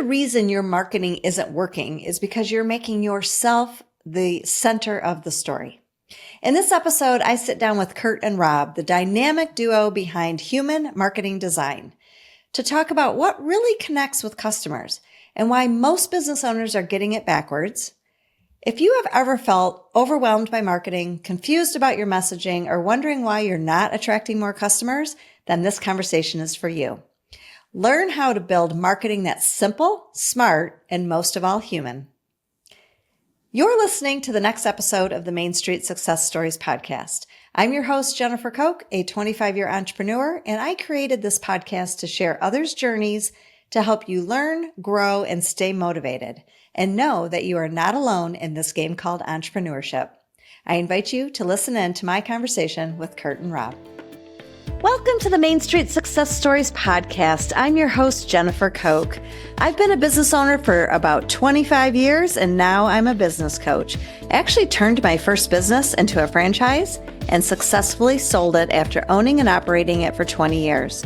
the reason your marketing isn't working is because you're making yourself the center of the story. In this episode, I sit down with Curt and Rob, the dynamic duo behind HUMN Marketing Design, to talk about what really connects with customers and why most business owners are getting it backwards. If you have ever felt overwhelmed by marketing, confused about your messaging, or wondering why you're not attracting more customers, then this conversation is for you. Learn how to build marketing that's simple, smart, and most of all, human. You're listening to the next episode of the Main Street Success Stories podcast. I'm your host, Jennifer Koch, a 25-year entrepreneur, and I created this podcast to share others' journeys to help you learn, grow, and stay motivated, and know that you are not alone in this game called entrepreneurship. I invite you to listen in to my conversation with Curt and Rob. Welcome to the Main Street Success Stories podcast. I'm your host, Jennifer Koch. I've been a business owner for about 25 years, and now I'm a business coach. I actually turned my first business into a franchise and successfully sold it after owning and operating it for 20 years.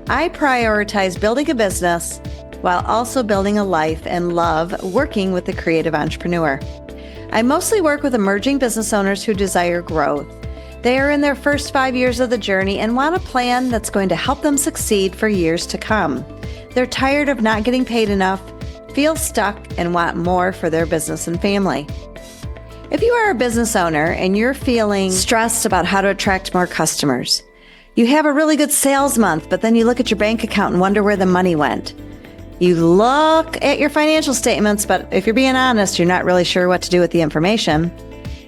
I prioritize building a business while also building a life and love working with the creative entrepreneur. I mostly work with emerging business owners who desire growth. They are in their first 5 years of the journey and want a plan that's going to help them succeed for years to come. They're tired of not getting paid enough, feel stuck, and want more for their business and family. If you are a business owner and you're feeling stressed about how to attract more customers, you have a really good sales month, but then you look at your bank account and wonder where the money went. You look at your financial statements, but if you're being honest, you're not really sure what to do with the information.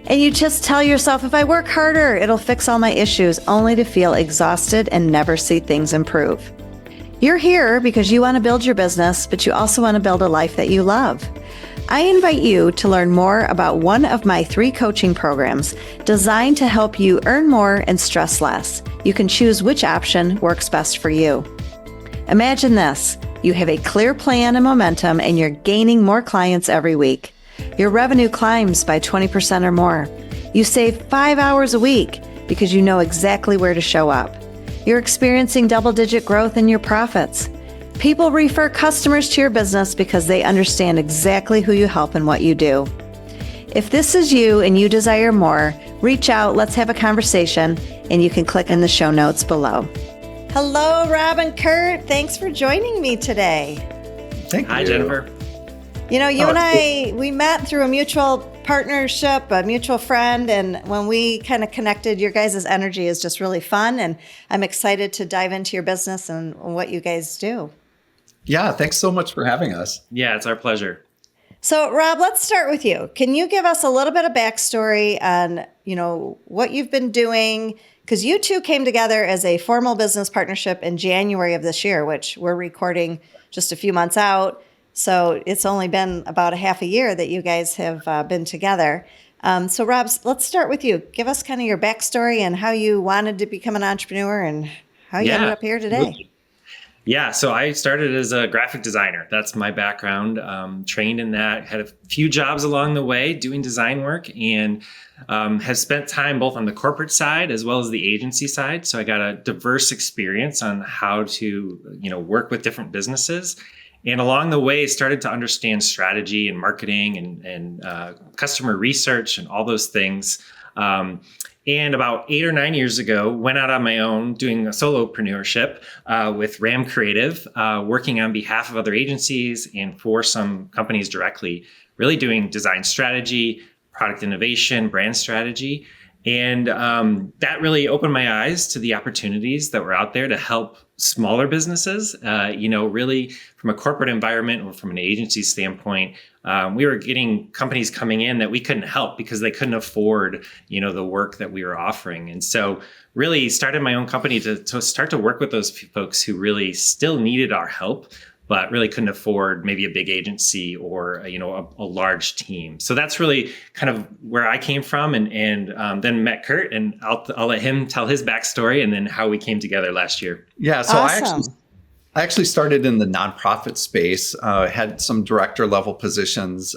And you just tell yourself, if I work harder, it'll fix all my issues, only to feel exhausted and never see things improve. You're here because you want to build your business, but you also want to build a life that you love. I invite you to learn more about one of my 3 coaching programs designed to help you earn more and stress less. You can choose which option works best for you. Imagine this. You have a clear plan and momentum, and you're gaining more clients every week. Your revenue climbs by 20% or more. You save 5 hours a week because you know exactly where to show up. You're experiencing double-digit growth in your profits. People refer customers to your business because they understand exactly who you help and what you do. If this is you and you desire more, reach out, let's have a conversation, and you can click in the show notes below. Hello, Rob and Curt. Thanks for joining me today. Thank you. Hi, Jennifer. You know, you and I, we met through a mutual partnership, a mutual friend, and when we kind of connected, your guys' energy is just really fun, and I'm excited to dive into your business and what you guys do. Yeah, thanks so much for having us. Yeah, it's our pleasure. So, Rob, let's start with you. Can you give us a little bit of backstory on, what you've been doing? Because you two came together as a formal business partnership in January of this year, which we're recording just a few months out. So it's only been about a half a year that you guys have been together. So Rob, let's start with you. Give us kind of your backstory and how you wanted to become an entrepreneur and how you ended up here today. Yeah, so I started as a graphic designer. That's my background. Trained in that, had a few jobs along the way doing design work, and have spent time both on the corporate side as well as the agency side. So I got a diverse experience on how to, work with different businesses. And along the way, started to understand strategy and marketing and customer research and all those things. And about 8 or 9 years ago, went out on my own doing a solopreneurship with Ram Creative, working on behalf of other agencies and for some companies directly, really doing design strategy, product innovation, brand strategy. And that really opened my eyes to the opportunities that were out there to help smaller businesses, really from a corporate environment or from an agency standpoint. We were getting companies coming in that we couldn't help because they couldn't afford, the work that we were offering. And so really started my own company to start to work with those folks who really still needed our help, but really couldn't afford maybe a big agency or a large team. So that's really kind of where I came from, and then met Curt, and I'll let him tell his backstory and then how we came together last year. Yeah, so awesome. I actually started in the nonprofit space, had some director level positions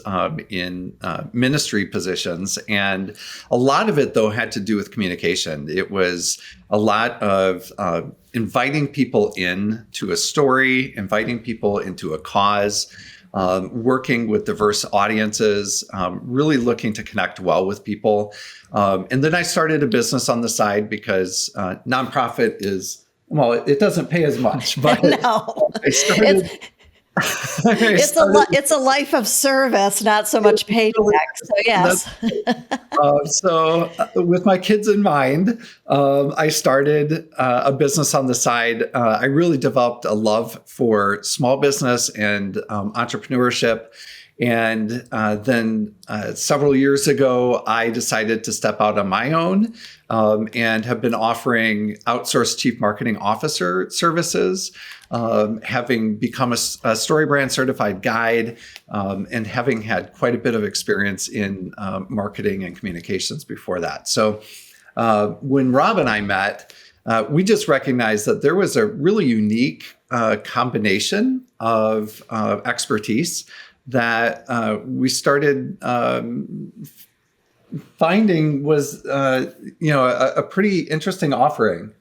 in ministry positions. And a lot of it, though, had to do with communication. It was a lot of inviting people in to a story, inviting people into a cause, working with diverse audiences, really looking to connect well with people. And then I started a business on the side because nonprofit is, well, it doesn't pay as much, but No, I started. it's a life of service, not so much paycheck. So yes. With my kids in mind, I started a business on the side. I really developed a love for small business and entrepreneurship. And then several years ago, I decided to step out on my own and have been offering outsourced chief marketing officer services, having become a StoryBrand certified guide, and having had quite a bit of experience in marketing and communications before that. So when Rob and I met, we just recognized that there was a really unique combination of expertise that we started finding was, a pretty interesting offering.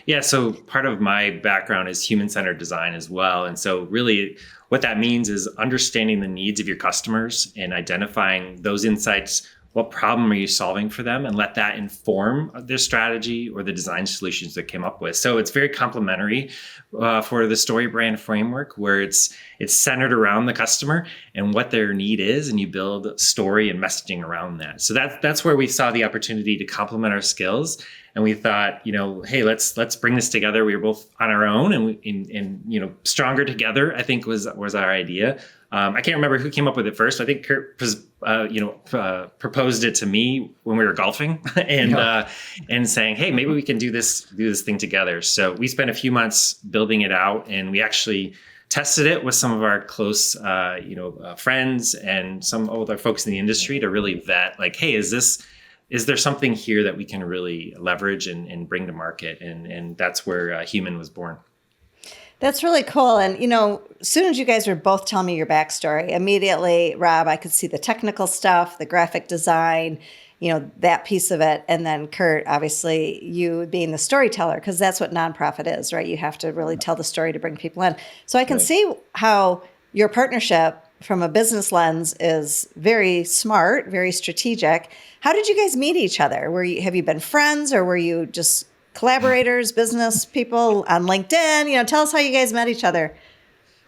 Yeah, so part of my background is human-centered design as well. And so really what that means is understanding the needs of your customers and identifying those insights. What problem are you solving for them, and let that inform their strategy or the design solutions they came up with. So it's very complementary for the StoryBrand framework, where it's centered around the customer and what their need is, and you build story and messaging around that. So that's where we saw the opportunity to complement our skills. And we thought, hey, let's bring this together. We were both on our own, and stronger together, I think was our idea. I can't remember who came up with it first. I think Curt proposed it to me when we were golfing and saying, hey, maybe we can do this thing together. So we spent a few months building it out, and we actually tested it with some of our close, friends and some other folks in the industry to really vet, like, hey, is there something here that we can really leverage and bring to market? And that's where HUMN was born. That's really cool. And, as soon as you guys were both telling me your backstory, immediately, Rob, I could see the technical stuff, the graphic design, that piece of it. And then Curt, obviously, you being the storyteller, because that's what nonprofit is, right? You have to really tell the story to bring people in. So I can see how your partnership from a business lens is very smart, very strategic. How did you guys meet each other? Have you been friends, or were you just collaborators, business people on LinkedIn? Tell us how you guys met each other.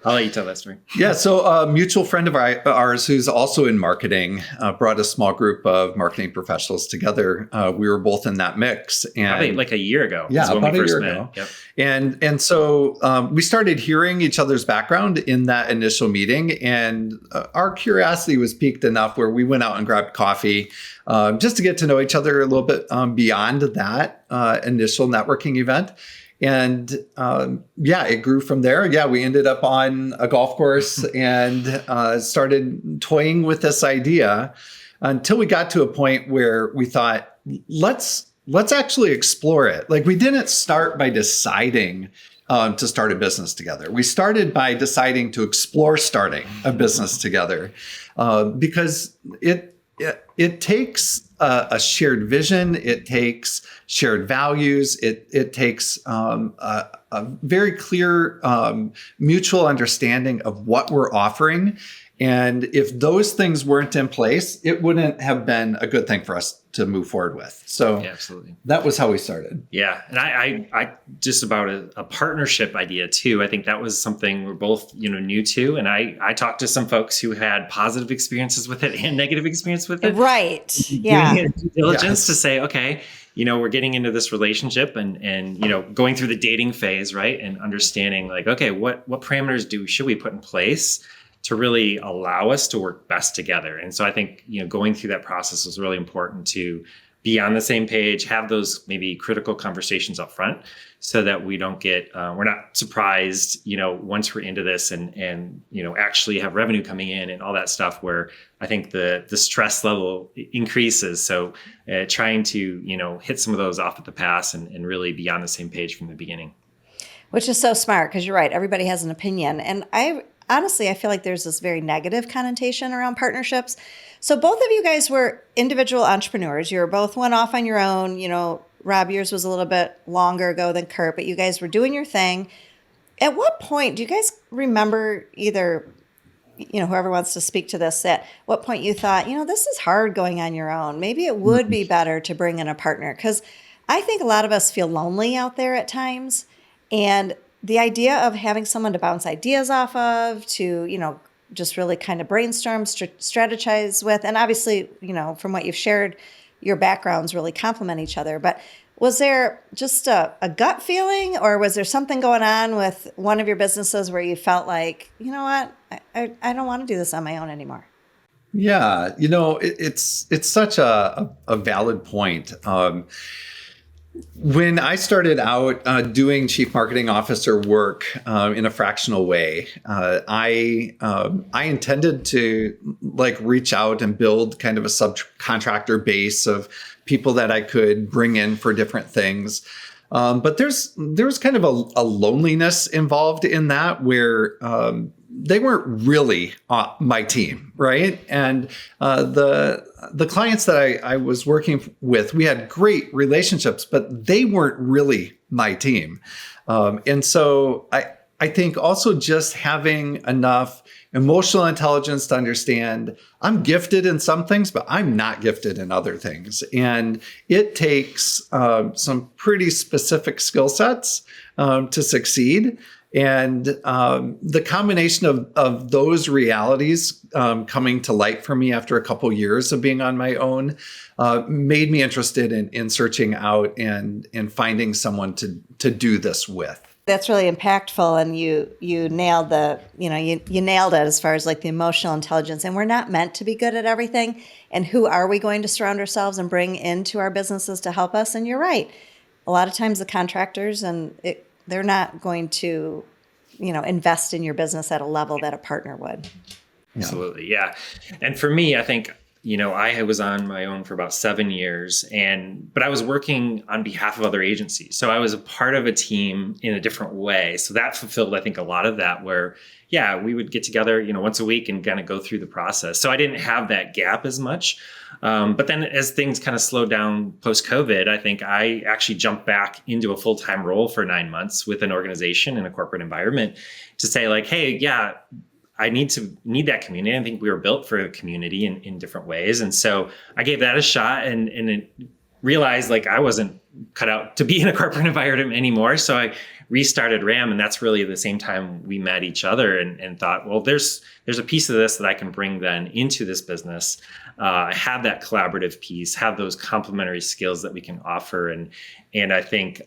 I'll let you tell that story. Yeah. So a mutual friend of ours who's also in marketing brought a small group of marketing professionals together. We were both in that mix. And probably like a year ago. Yeah, when about we first a year met. ago. Yep. And so we started hearing each other's background in that initial meeting. And our curiosity was piqued enough where we went out and grabbed coffee just to get to know each other a little bit beyond that initial networking event. And it grew from there. Yeah, we ended up on a golf course and started toying with this idea until we got to a point where we thought, let's actually explore it. Like, we didn't start by deciding to start a business together. We started by deciding to explore starting a business together because it takes a shared vision. It takes shared values. It takes a very clear mutual understanding of what we're offering. And if those things weren't in place, it wouldn't have been a good thing for us to move forward with. So absolutely, that was how we started. Yeah. And I just about a partnership idea too. I think that was something we're both, new to. And I talked to some folks who had positive experiences with it and negative experience with it. Right. Yeah. Doing due diligence to say, okay, we're getting into this relationship and going through the dating phase, right? And understanding like, okay, what parameters should we put in place to really allow us to work best together. And so I think, going through that process was really important to be on the same page, have those maybe critical conversations up front so that we don't we're not surprised, once we're into this and actually have revenue coming in and all that stuff where I think the stress level increases. So trying to, hit some of those off at the pass and really be on the same page from the beginning. Which is so smart, because you're right. Everybody has an opinion. And honestly, I feel like there's this very negative connotation around partnerships. So both of you guys were individual entrepreneurs. You were both went off on your own. Rob, yours was a little bit longer ago than Curt, but you guys were doing your thing. At what point do you guys remember either, whoever wants to speak to this, at what point you thought, this is hard going on your own. Maybe it would be better to bring in a partner. Because I think a lot of us feel lonely out there at times. And the idea of having someone to bounce ideas off of, to, just really kind of brainstorm, strategize with. And obviously, from what you've shared, your backgrounds really complement each other. But was there just a gut feeling, or was there something going on with one of your businesses where you felt like, you know what, I don't want to do this on my own anymore? Yeah, it's such a valid point. When I started out doing chief marketing officer work in a fractional way, I intended to reach out and build kind of a subcontractor base of people that I could bring in for different things. But there was kind of a loneliness involved in that, where they weren't really my team, right? And the clients that I was working with, we had great relationships, but they weren't really my team. And so I think also just having enough emotional intelligence to understand I'm gifted in some things, but I'm not gifted in other things. And it takes some pretty specific skill sets to succeed. And the combination of those realities coming to light for me after a couple years of being on my own made me interested in searching out and finding someone to do this with. That's really impactful, and you nailed you nailed it as far as the emotional intelligence. And we're not meant to be good at everything. And who are we going to surround ourselves and bring into our businesses to help us? And you're right. A lot of times the contractors they're not going to, invest in your business at a level that a partner would. Absolutely. Yeah. And for me, I think, I was on my own for about 7 years, but I was working on behalf of other agencies. So I was a part of a team in a different way. So that fulfilled, I think, a lot of that, where, we would get together, once a week and kind of go through the process. So I didn't have that gap as much. But then as things kind of slowed down post-COVID, I think I actually jumped back into a full-time role for 9 months with an organization in a corporate environment to say hey, I need that community. I think we were built for a community in different ways. And so I gave that a shot and realized I wasn't cut out to be in a corporate environment anymore. So I restarted RAM, and that's really the same time we met each other and thought, well, there's a piece of this that I can bring then into this business, have that collaborative piece, have those complementary skills that we can offer. And I think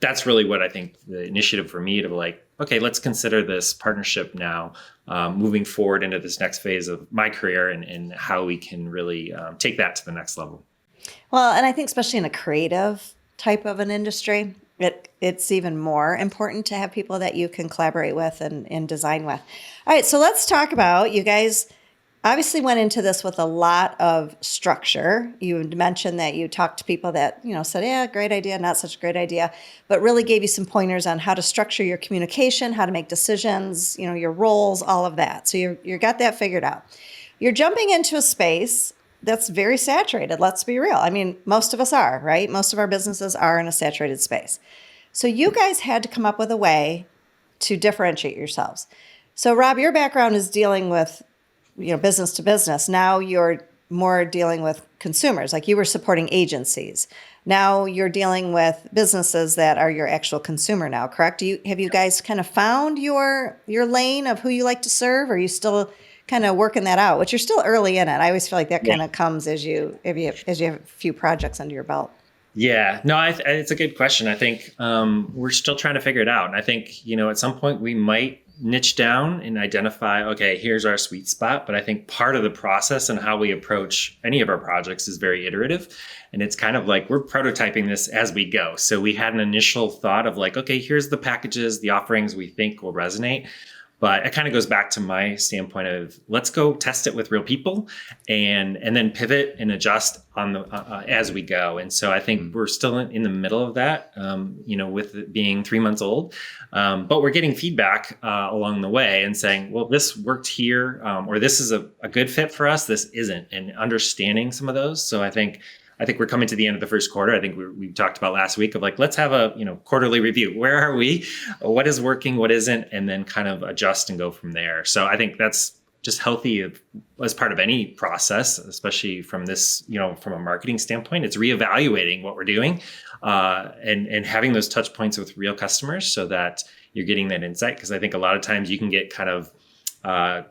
that's really what I think the initiative for me to okay, let's consider this partnership now, moving forward into this next phase of my career and how we can really take that to the next level. Well, and I think especially in a creative type of an industry, it's even more important to have people that you can collaborate with and design with. All right, so let's talk about, you guys obviously went into this with a lot of structure. You mentioned that you talked to people that, said, yeah, great idea, not such a great idea, but really gave you some pointers on how to structure your communication, how to make decisions, your roles, all of that. So you got that figured out. You're jumping into a space that's very saturated. Let's be real. I mean, most of us are, right? Most of our businesses are in a saturated space. So you guys had to come up with a way to differentiate yourselves. So Rob, your background is dealing with, business to business. Now you're more dealing with consumers, like you were supporting agencies. Now you're dealing with businesses that are your actual consumer now, correct? Have you guys kind of found your lane of who you like to serve, or are you still kind of working that out, which you're still early in it? I always feel like that kind of comes as you have a few projects under your belt. Yeah, no, it's a good question. I think we're still trying to figure it out. And I think, at some point we might niche down and identify, okay, here's our sweet spot. But I think part of the process and how we approach any of our projects is very iterative. And it's kind of we're prototyping this as we go. So we had an initial thought of okay, here's the packages, the offerings we think will resonate. But it kind of goes back to my standpoint of let's go test it with real people and then pivot and adjust on the as we go. And so I think we're still in the middle of that, with it being 3 months old. But we're getting feedback along the way and saying, well, this worked here, or this is a good fit for us. This isn't, and understanding some of those. So I think we're coming to the end of the first quarter. I think we talked about last week of let's have a quarterly review. Where are we? What is working? What isn't? And then kind of adjust and go from there. So I think that's just healthy as part of any process, especially from this, from a marketing standpoint. It's reevaluating what we're doing and having those touch points with real customers so that you're getting that insight. Because I think a lot of times you can get kind of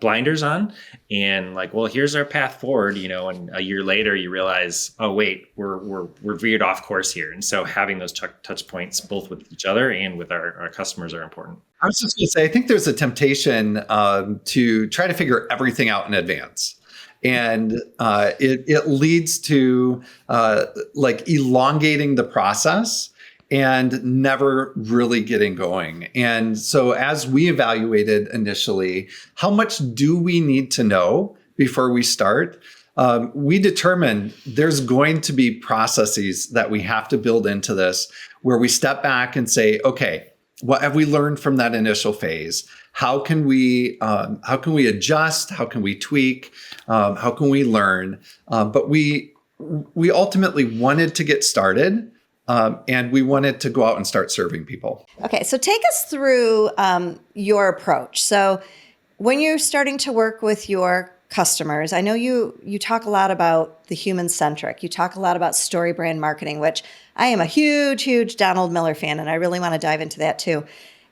blinders on and like, well, here's our path forward, and a year later you realize, oh, wait, we're veered off course here. And so having those touch points both with each other and with our customers are important. I was just going to say, I think there's a temptation to try to figure everything out in advance. And it leads to like elongating the process and never really getting going. And so as we evaluated initially, how much do we need to know before we start? We determined there's going to be processes that we have to build into this where we step back and say, okay, what have we learned from that initial phase? How can we adjust? How can we tweak? How can we learn? But we ultimately wanted to get started. And we wanted to go out and start serving people. Okay, so take us through your approach. So when you're starting to work with your customers, I know you talk a lot about the human-centric. You talk a lot about StoryBrand marketing, which I am a huge, huge Donald Miller fan, and I really want to dive into that too.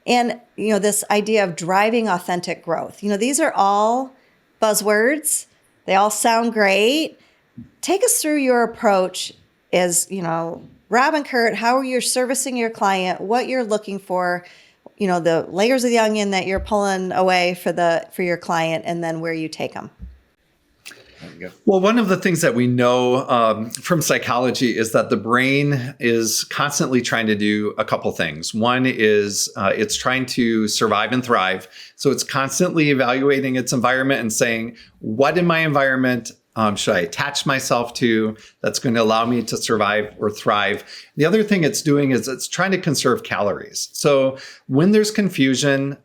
And, this idea of driving authentic growth. These are all buzzwords. They all sound great. Take us through your approach as, Rob and Curt, how you're servicing your client, what you're looking for, the layers of the onion that you're pulling away for your client, and then where you take them. There you go. Well, one of the things that we know from psychology is that the brain is constantly trying to do a couple things. One is it's trying to survive and thrive. So it's constantly evaluating its environment and saying, what in my environment should I attach myself to that's going to allow me to survive or thrive? The other thing it's doing is it's trying to conserve calories. So when there's confusion,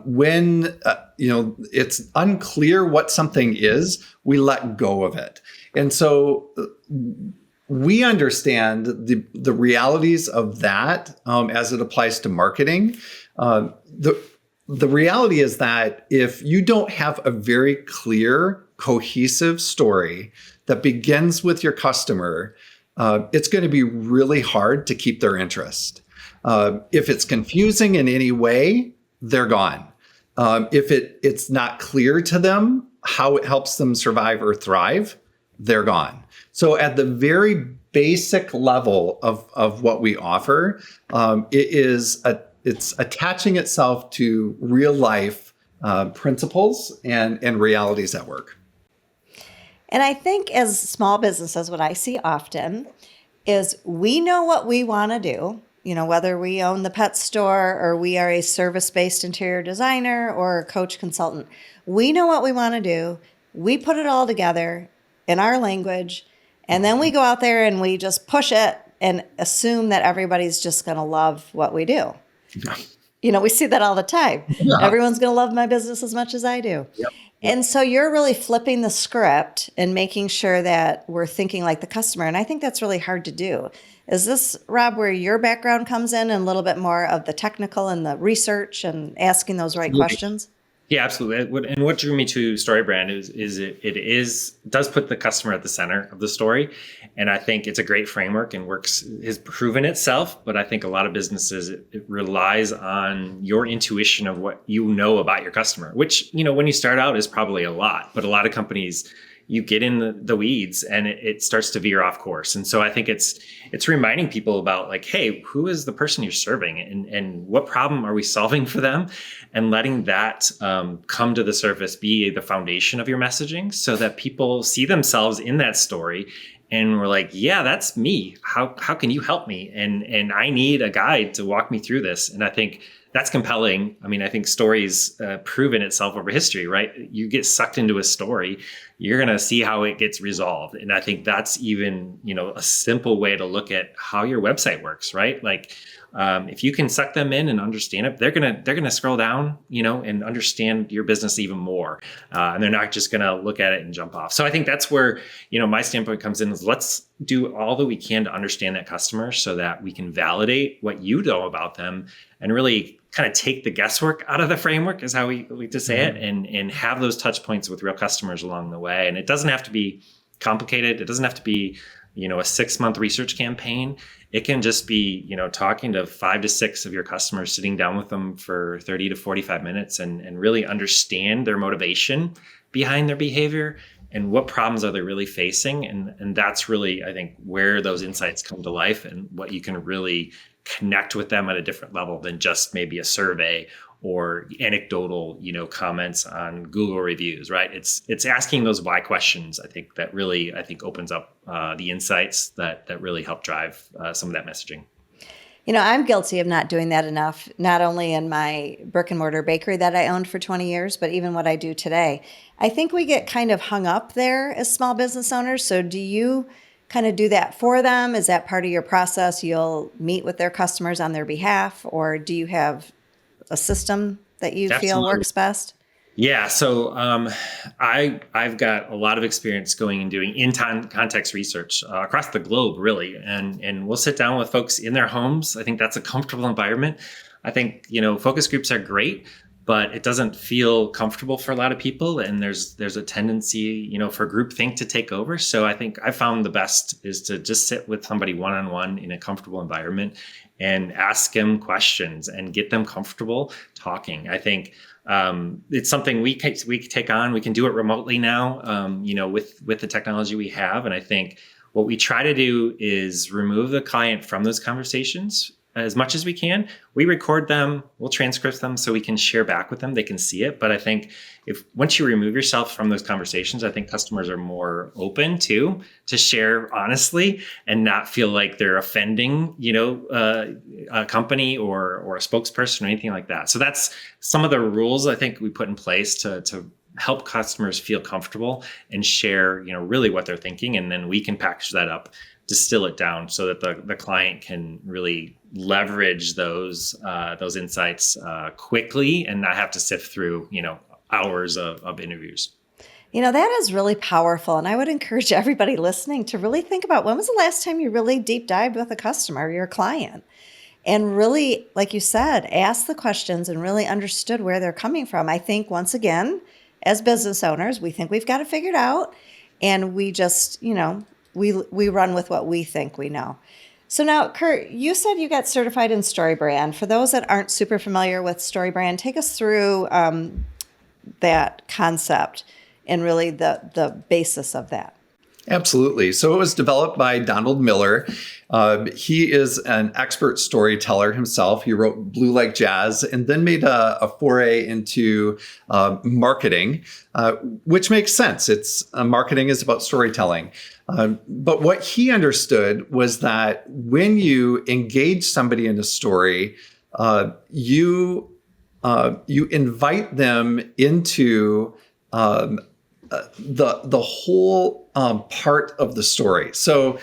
when it's unclear what something is, we let go of it. And so we understand the realities of that as it applies to marketing. The reality is that if you don't have a very clear, cohesive story that begins with your customer, it's going to be really hard to keep their interest. If it's confusing in any way, they're gone. If it's not clear to them how it helps them survive or thrive, they're gone. So at the very basic level of what we offer, it's attaching itself to real life principles and realities at work. And I think as small businesses, what I see often is we know what we want to do, whether we own the pet store or we are a service-based interior designer or a coach consultant. We know what we want to do. We put it all together in our language, and then we go out there and we just push it and assume that everybody's just going to love what we do. Yeah. We see that all the time. Yeah. Everyone's going to love my business as much as I do. Yep. And so you're really flipping the script and making sure that we're thinking like the customer. And I think that's really hard to do. Is this, Rob, where your background comes in and a little bit more of the technical and the research and asking those right questions? Yeah, absolutely. And what drew me to StoryBrand is it does put the customer at the center of the story. And I think it's a great framework and has proven itself. But I think a lot of businesses, it relies on your intuition of what you know about your customer, which, when you start out is probably a lot. But a lot of companies, you get in the weeds and it starts to veer off course. And so I think it's reminding people about like, hey, who is the person you're serving and what problem are we solving for them? And letting that come to the surface, be the foundation of your messaging so that people see themselves in that story. And we're like, yeah, that's me. How can you help me? And I need a guide to walk me through this. And I think that's compelling. I mean, I think stories proven itself over history, right? You get sucked into a story, you're going to see how it gets resolved. And I think that's even, a simple way to look at how your website works, right? Like, if you can suck them in and understand it, they're gonna scroll down, and understand your business even more. And they're not just gonna look at it and jump off. So I think that's where, my standpoint comes in is let's do all that we can to understand that customer so that we can validate what you know about them and really kind of take the guesswork out of the framework, is how we like to say it, and have those touch points with real customers along the way. And it doesn't have to be complicated. It doesn't have to be, a 6-month research campaign. It can just be, talking to 5 to 6 of your customers, sitting down with them for 30 to 45 minutes and really understand their motivation behind their behavior and what problems are they really facing. And that's really, I think, where those insights come to life and what you can really connect with them at a different level than just maybe a survey or anecdotal, comments on Google reviews, right? It's asking those why questions, I think, that really, opens up the insights that really help drive some of that messaging. I'm guilty of not doing that enough, not only in my brick and mortar bakery that I owned for 20 years, but even what I do today. I think we get kind of hung up there as small business owners. So do you kind of do that for them? Is that part of your process? You'll meet with their customers on their behalf, or do you have a system that you feel works best? Yeah. So I've got a lot of experience going and doing in-time context research across the globe, really. And we'll sit down with folks in their homes. I think that's a comfortable environment. I think, focus groups are great, but it doesn't feel comfortable for a lot of people. And there's a tendency, for groupthink to take over. So I think I found the best is to just sit with somebody one-on-one in a comfortable environment and ask them questions and get them comfortable talking. I think it's something we take on. We can do it remotely now, with the technology we have. And I think what we try to do is remove the client from those conversations as much as we can. We record them, we'll transcript them so we can share back with them. They can see it. But I think once you remove yourself from those conversations, I think customers are more open to share honestly and not feel like they're offending, a company or a spokesperson or anything like that. So that's some of the rules I think we put in place to help customers feel comfortable and share, really what they're thinking. And then we can package that up, distill it down so that the client can really leverage those insights quickly and not have to sift through, hours of interviews. That is really powerful. And I would encourage everybody listening to really think about, when was the last time you really deep dived with a customer, your client, and really, like you said, ask the questions and really understood where they're coming from. I think, once again, as business owners, we think we've got it figured out, and we just, we run with what we think we know. So now, Curt, you said you got certified in StoryBrand. For those that aren't super familiar with StoryBrand, take us through that concept and really the basis of that. Absolutely. So it was developed by Donald Miller. He is an expert storyteller himself. He wrote Blue Like Jazz and then made a foray into marketing, which makes sense. Marketing is about storytelling. But what he understood was that when you engage somebody in a story, you invite them into the whole part of the story. So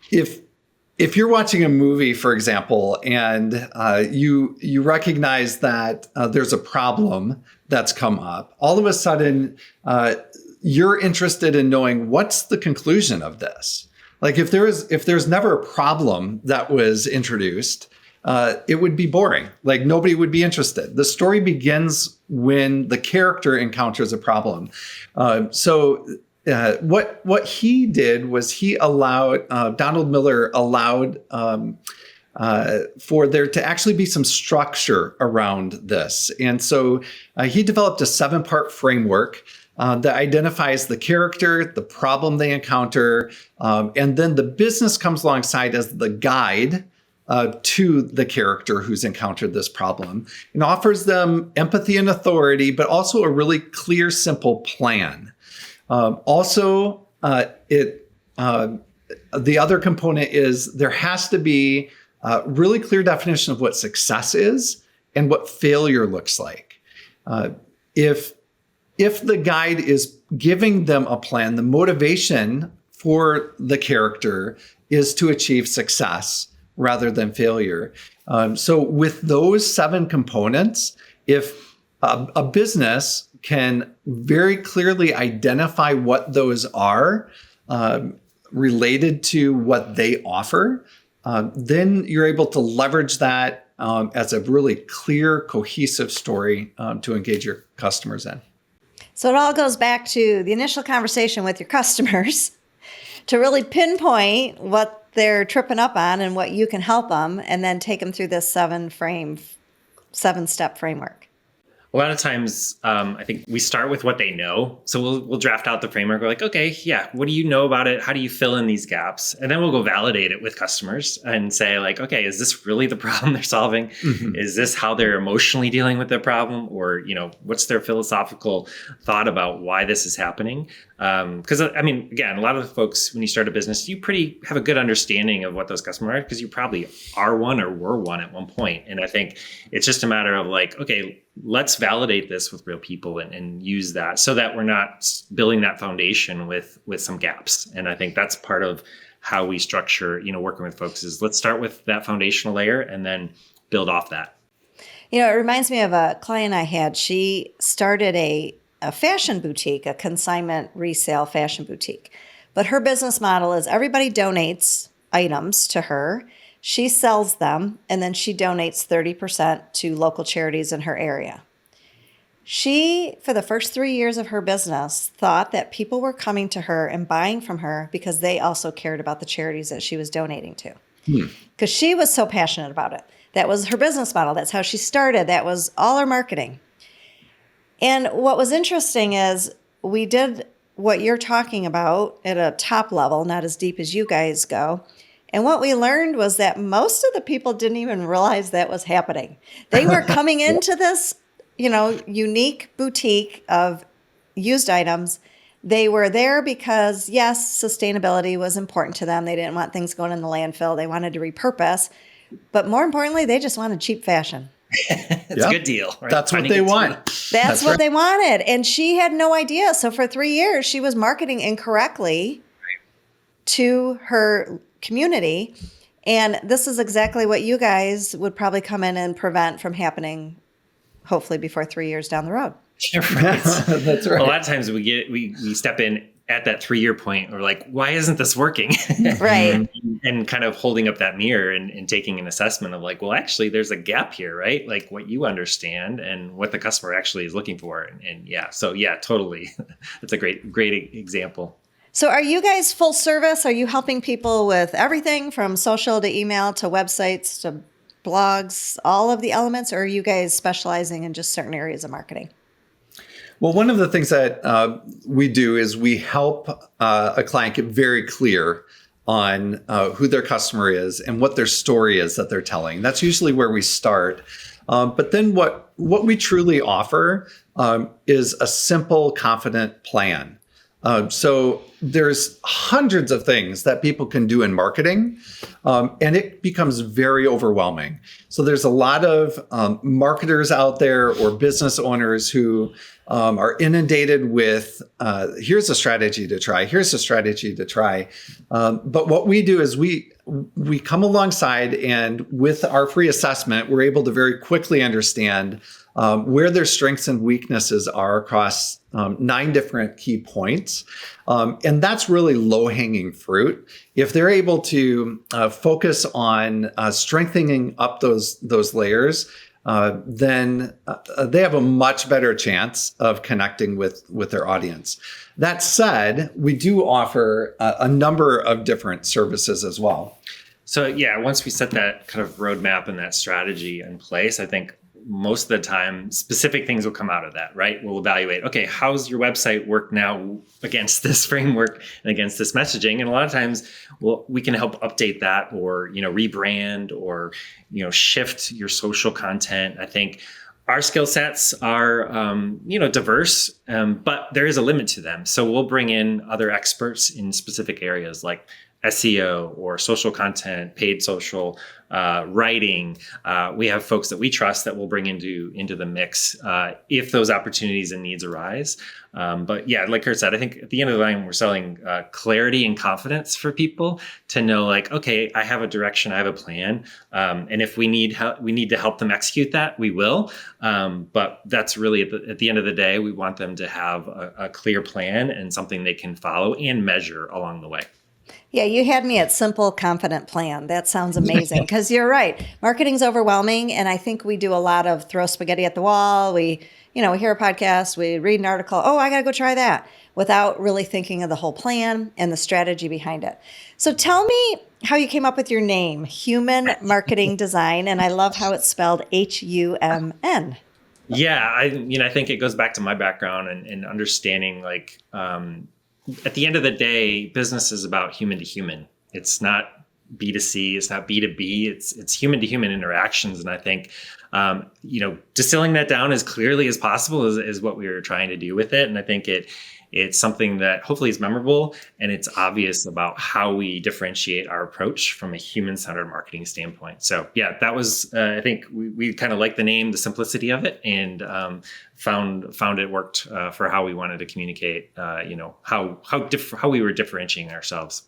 if you're watching a movie, for example, and you recognize that there's a problem that's come up, all of a sudden you're interested in knowing what's the conclusion of this. Like if there's never a problem that was introduced, it would be boring. Like nobody would be interested. The story begins when the character encounters a problem. So what he did was Donald Miller allowed for there to actually be some structure around this. And so he developed a 7-part framework that identifies the character, the problem they encounter, and then the business comes alongside as the guide to the character who's encountered this problem, and offers them empathy and authority, but also a really clear, simple plan. The other component is there has to be a really clear definition of what success is and what failure looks like. If the guide is giving them a plan, the motivation for the character is to achieve success rather than failure. So with those 7 components, if a business can very clearly identify what those are related to what they offer, then you're able to leverage that as a really clear, cohesive story to engage your customers in. So it all goes back to the initial conversation with your customers to really pinpoint what they're tripping up on and what you can help them, and then take them through this 7-step framework. A lot of times, I think we start with what they know. So we'll draft out the framework. We're like, okay, yeah, what do you know about it? How do you fill in these gaps? And then we'll go validate it with customers and say like, okay, is this really the problem they're solving? Mm-hmm. Is this how they're emotionally dealing with the problem? Or, what's their philosophical thought about why this is happening? Because again, a lot of the folks, when you start a business, you pretty have a good understanding of what those customers are because you probably are one or were one at one point. And I think it's just a matter of like, okay, let's validate this with real people and use that so that we're not building that foundation with some gaps. And I think that's part of how we structure, working with folks is let's start with that foundational layer and then build off that. It reminds me of a client I had. She started a fashion boutique, a consignment resale fashion boutique. But her business model is everybody donates items to her. She sells them, and then she donates 30% to local charities in her area. She, for the first 3 years of her business, thought that people were coming to her and buying from her because they also cared about the charities that she was donating to. Because she was so passionate about it. That was her business model. That's how she started. That was all her marketing. And what was interesting is we did what you're talking about at a top level, not as deep as you guys go. And what we learned was that most of the people didn't even realize that was happening. They were coming into this, unique boutique of used items. They were there because, yes, sustainability was important to them. They didn't want things going in the landfill. They wanted to repurpose. But more importantly, they just wanted cheap fashion. It's a good deal. Right? That's what they want. That's what they wanted. And she had no idea. So for 3 years, she was marketing incorrectly to her community. And this is exactly what you guys would probably come in and prevent from happening, hopefully before 3 years down the road. Right. That's right. A lot of times we step in at that 3-year point. We're like, why isn't this working? Right. And kind of holding up that mirror and taking an assessment of like, well, actually, there's a gap here, right? Like what you understand and what the customer actually is looking for. So totally. That's a great example. So are you guys full service? Are you helping people with everything from social to email to websites to blogs, all of the elements? Or are you guys specializing in just certain areas of marketing? Well, one of the things that we do is we help a client get very clear on who their customer is and what their story is that they're telling. That's usually where we start. But then what we truly offer is a simple, confident plan. So there's hundreds of things that people can do in marketing, and it becomes very overwhelming. So there's a lot of marketers out there or business owners who are inundated with, here's a strategy to try, here's a strategy to try. But what we do is we come alongside, and with our free assessment, we're able to very quickly understand where their strengths and weaknesses are across 9 different key points. And that's really low-hanging fruit. If they're able to focus on strengthening up those layers, then they have a much better chance of connecting with their audience. That said, we do offer a number of different services as well. So once we set that kind of roadmap and that strategy in place, I think most of the time, specific things will come out of that, right? We'll evaluate, okay, how's your website work now against this framework and against this messaging? And a lot of times, we can help update that or, rebrand or, shift your social content. I think our skill sets are, diverse, but there is a limit to them. So we'll bring in other experts in specific areas like SEO or social content, paid social, writing. We have folks that we trust that we'll bring into the mix if those opportunities and needs arise. But like Curt said, I think at the end of the line, we're selling clarity and confidence for people to know like, okay, I have a direction, I have a plan. And if we need help, we need to help them execute that, we will. But that's really at the end of the day, we want them to have a clear plan and something they can follow and measure along the way. Yeah, you had me at simple, confident plan. That sounds amazing because you're right. Marketing's overwhelming. And I think we do a lot of throw spaghetti at the wall. We hear a podcast, we read an article. Oh, I got to go try that without really thinking of the whole plan and the strategy behind it. So tell me how you came up with your name, Human Marketing Design. And I love how it's spelled HUMN. Yeah, I think it goes back to my background and understanding at the end of the day, business is about human to human. It's not B2C, it's not B2B, it's human to human interactions. And I think, distilling that down as clearly as possible is what we were trying to do with it. And I think it's something that hopefully is memorable and it's obvious about how we differentiate our approach from a human-centered marketing standpoint. So yeah, that was, I think we kind of liked the name, the simplicity of it, and found it worked for how we wanted to communicate, how we were differentiating ourselves.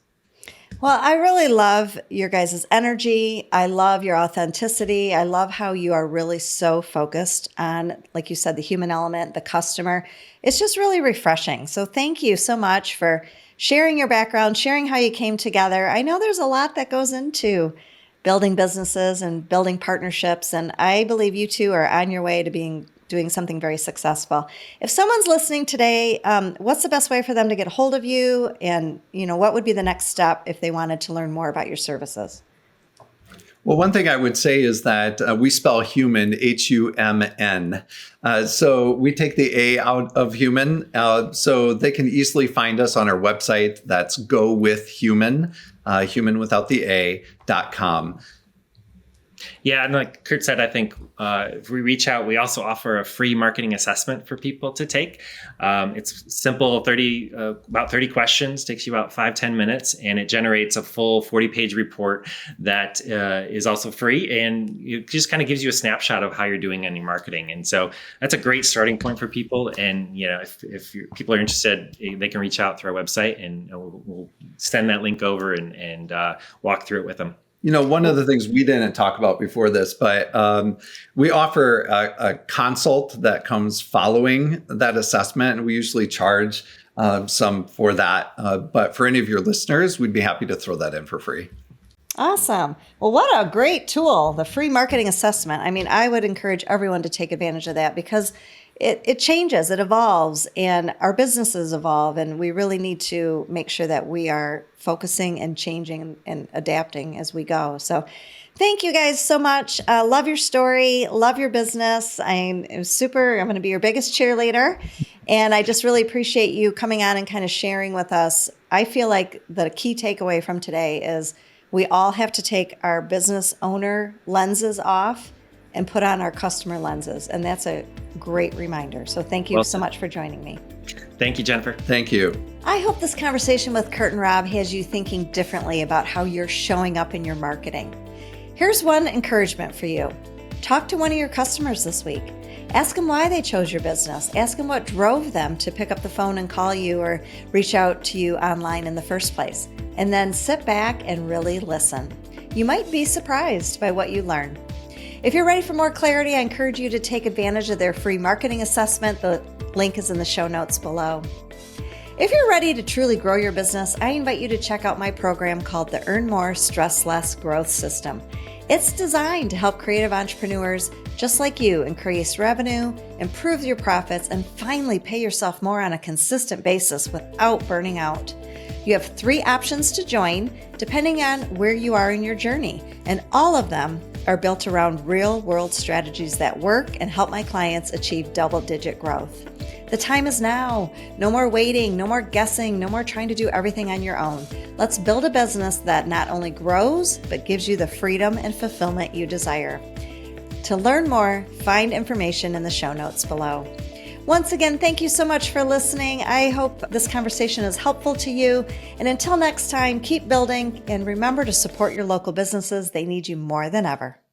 Well, I really love your guys' energy. I love your authenticity. I love how you are really so focused on, like you said, the human element, the customer. It's just really refreshing. So thank you so much for sharing your background, sharing how you came together. I know there's a lot that goes into building businesses and building partnerships, and I believe you two are on your way to doing something very successful. If someone's listening today, what's the best way for them to get a hold of you? And, what would be the next step if they wanted to learn more about your services? Well, one thing I would say is that we spell human, HUMN. So we take the A out of human. So they can easily find us on our website. That's gowithhuman, human without the A.com. Yeah, and like Curt said, I think if we reach out, we also offer a free marketing assessment for people to take. It's simple, about 30 questions, takes you about 5-10 minutes, and it generates a full 40-page report that is also free, and it just kind of gives you a snapshot of how you're doing in your marketing. And so that's a great starting point for people. And if people are interested, they can reach out through our website, and we'll send that link over and walk through it with them. One of the things we didn't talk about before this, but we offer a consult that comes following that assessment, and we usually charge some for that. But for any of your listeners, we'd be happy to throw that in for free. Awesome. Well, what a great tool, the free marketing assessment. I mean, I would encourage everyone to take advantage of that because it changes, it evolves, and our businesses evolve, and we really need to make sure that we are focusing and changing and adapting as we go. So thank you guys so much. Love your story, love your business. I'm going to be your biggest cheerleader, and I just really appreciate you coming on and kind of sharing with us. I feel like the key takeaway from today is we all have to take our business owner lenses off and put on our customer lenses. And that's a great reminder. So thank you so much for joining me. Thank you, Jennifer. Thank you. I hope this conversation with Curt and Rob has you thinking differently about how you're showing up in your marketing. Here's one encouragement for you. Talk to one of your customers this week. Ask them why they chose your business. Ask them what drove them to pick up the phone and call you or reach out to you online in the first place. And then sit back and really listen. You might be surprised by what you learn. If you're ready for more clarity, I encourage you to take advantage of their free marketing assessment. The link is in the show notes below. If you're ready to truly grow your business, I invite you to check out my program called the Earn More, Stress Less Growth System. It's designed to help creative entrepreneurs just like you increase revenue, improve your profits, and finally pay yourself more on a consistent basis without burning out. You have 3 options to join depending on where you are in your journey, and all of them are built around real-world strategies that work and help my clients achieve double-digit growth. The time is now. No more waiting, no more guessing, no more trying to do everything on your own. Let's build a business that not only grows, but gives you the freedom and fulfillment you desire. To learn more, find information in the show notes below. Once again, thank you so much for listening. I hope this conversation is helpful to you. And until next time, keep building and remember to support your local businesses. They need you more than ever.